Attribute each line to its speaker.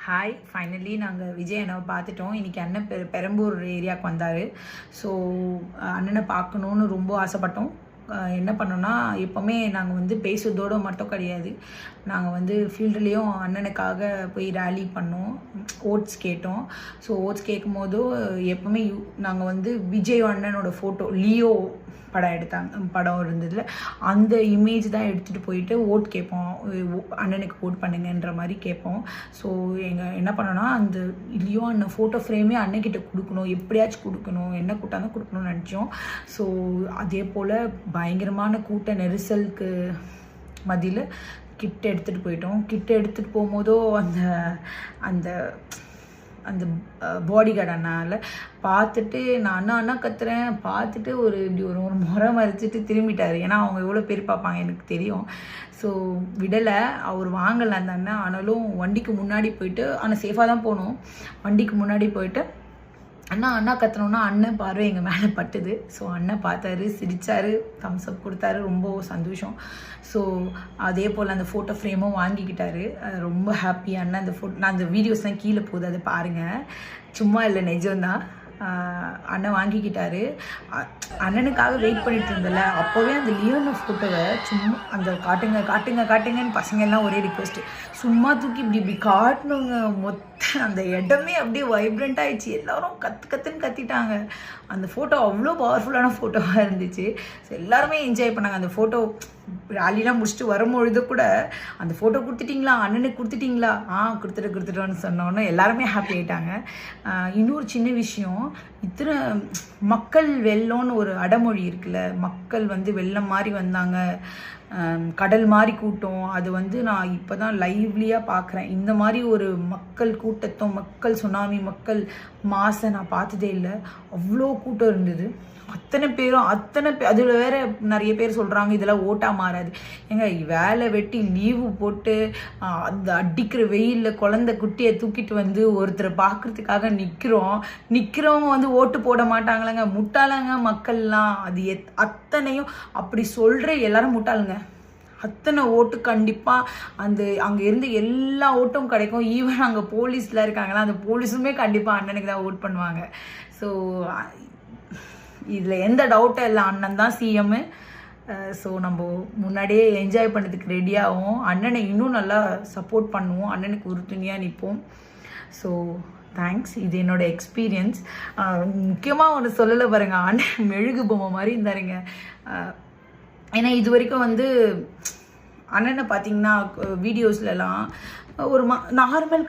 Speaker 1: Hi finally நாங்கள் விஜய் அண்ணாவை பார்த்துட்டோம். இன்றைக்கி அண்ணன் பெரம்பூர் ஏரியாவுக்கு வந்தார். ஸோ அண்ணனை பார்க்கணுன்னு ரொம்ப ஆசைப்பட்டோம். என்ன பண்ணோன்னா, எப்போவுமே நாங்கள் வந்து பேசுறதோடு மட்டும் கிடையாது, நாங்கள் வந்து ஃபீல்டுலேயும் அண்ணனுக்காக போய் ரேலி பண்ணோம், ஓட்ஸ் கேட்டோம். ஸோ ஓட்ஸ் கேட்கும் போதும் எப்போவுமே நாங்கள் வந்து விஜய் அண்ணனோட ஃபோட்டோ லியோ படம் இருந்ததில் அந்த இமேஜ் தான் எடுத்துகிட்டு போயிட்டு ஓட் கேட்போம், அண்ணனுக்கு ஓட் பண்ணுங்கன்ற மாதிரி கேட்போம். ஸோ என்ன பண்ணோன்னா, அந்த லியோ அண்ணன் ஃபோட்டோ ஃப்ரேமே அண்ணன்கிட்ட கொடுக்கணும், எப்படியாச்சும் கொடுக்கணும், என்ன கூட்டாலும் கொடுக்கணும்னு நினச்சோம். ஸோ அதே போல் பயங்கரமான கூட்ட நெரிசலுக்கு மத்தியில் கிட்ட எடுத்துகிட்டு போயிட்டோம். கிட்ட எடுத்துகிட்டு போகும்போதோ அந்த அந்த அந்த பாடி கார்டு அண்ணால் பார்த்துட்டு நான் அண்ணா கத்துறேன், பார்த்துட்டு இப்படி ஒரு முறை மறைச்சிட்டு திரும்பிட்டார். ஏன்னா அவங்க எவ்வளோ பேர் பார்ப்பாங்க எனக்கு தெரியும். ஸோ விடலை, அவர் வாங்கலை அந்த அண்ணன். ஆனாலும் வண்டிக்கு முன்னாடி போயிட்டு, ஆனால் சேஃபாக தான் போனோம், வண்டிக்கு முன்னாடி போயிட்டு அண்ணா கத்துனோன்னா அண்ணன் பார்வை எங்கள் மேலே பட்டுது. ஸோ அண்ணன் பார்த்தாரு, சிரித்தார், தம்ஸ் அப் கொடுத்தாரு, ரொம்ப சந்தோஷம். ஸோ அதே போல் அந்த ஃபோட்டோ ஃப்ரேமும் வாங்கிக்கிட்டாரு. ரொம்ப ஹாப்பி அண்ணன். அந்த நான் அந்த வீடியோஸ்லாம் கீழே போகுது, அதை பாருங்கள், சும்மா இல்லை, நிஜம்தான். அண்ணன் வாங்கிக்கிட்டாரு. அண்ணனுக்காக வெயிட் பண்ணிட்டு இருந்தல, அப்போவே அந்த லியோனோ ஃபோட்டோவை சும்மா அந்த காட்டுங்கன்னு பசங்க எல்லாம் ஒரே ரிக்வெஸ்ட்டு, சும்மா தூக்கி இப்படி காட்டணுங்க. அந்த இடமே அப்படியே வைப்ரண்ட் ஆயிடுச்சு, எல்லாரும் கத்துன்னு கத்திட்டாங்க. அந்த ஃபோட்டோ அவ்வளோ பவர்ஃபுல்லான ஃபோட்டோவாக இருந்துச்சு. ஸோ எல்லாருமே என்ஜாய் பண்ணாங்க. அந்த ஃபோட்டோ ராலிலாம் முடிச்சுட்டு வரும்பொழுது கூட, அந்த ஃபோட்டோ கொடுத்துட்டிங்களா, அண்ணனுக்கு கொடுத்துட்டிங்களா, கொடுத்துட்டோன்னு சொன்னோன்னே எல்லாருமே ஹாப்பி ஆகிட்டாங்க. இன்னொரு சின்ன விஷயம், இத்தனை மக்கள் வெள்ளம்னு ஒரு அடமொழி இருக்குல்ல, மக்கள் வந்து வெள்ளம் மாதிரி வந்தாங்க, கடல் மாதிரி கூட்டம், அது வந்து நான் இப்போ தான் லைவ்லியாக பார்க்குறேன். இந்த மாதிரி ஒரு மக்கள் கூட்டத்தும், மக்கள் சுனாமி, மக்கள் மாசை நான் பார்த்ததே இல்லை. அவ்வளோ கூட்டம் இருந்தது, அத்தனை பேர். அதில் வேறு நிறைய பேர் சொல்கிறாங்க இதெல்லாம் ஓட்டாக மாறாது. ஏங்க, வேலை வெட்டி லீவு போட்டு அந்த அடிக்கிற வெயிலில் குழந்தை குட்டியை தூக்கிட்டு வந்து ஒருத்தரை பார்க்குறதுக்காக நிற்கிறவங்க வந்து ஓட்டு போட மாட்டாங்களேங்க, முட்டாளங்க மக்கள்லாம். அது அத்தனையும் அப்படி சொல்கிற எல்லாரும் முட்டாளுங்க. அத்தனை ஓட்டு கண்டிப்பாக அங்கே இருந்து எல்லா ஓட்டும் கிடைக்கும். ஈவன் அங்கே போலீஸில் இருக்காங்களா, அந்த போலீஸுமே கண்டிப்பாக அண்ணனுக்கு தான் ஓட் பண்ணுவாங்க. ஸோ இதில் எந்த டவுட்டும் இல்லை, அண்ணன் தான் சிஎம்மு. ஸோ நம்ம முன்னாடியே என்ஜாய் பண்ணதுக்கு ரெடியாகவும், அண்ணனை இன்னும் நல்லா சப்போர்ட் பண்ணுவோம், அண்ணனுக்கு உறுதுணையாக நிற்போம். So thanks. இது என்னோடய எக்ஸ்பீரியன்ஸ். முக்கியமாக ஒன்று சொல்லலை பாருங்க, அண்ணன் மெழுகு பொம்மை மாதிரி இருந்தாருங்க. ஏன்னா இது வரைக்கும் வந்து அண்ணனை பார்த்தீங்கன்னா வீடியோஸ்லலாம் ஒரு நார்மல்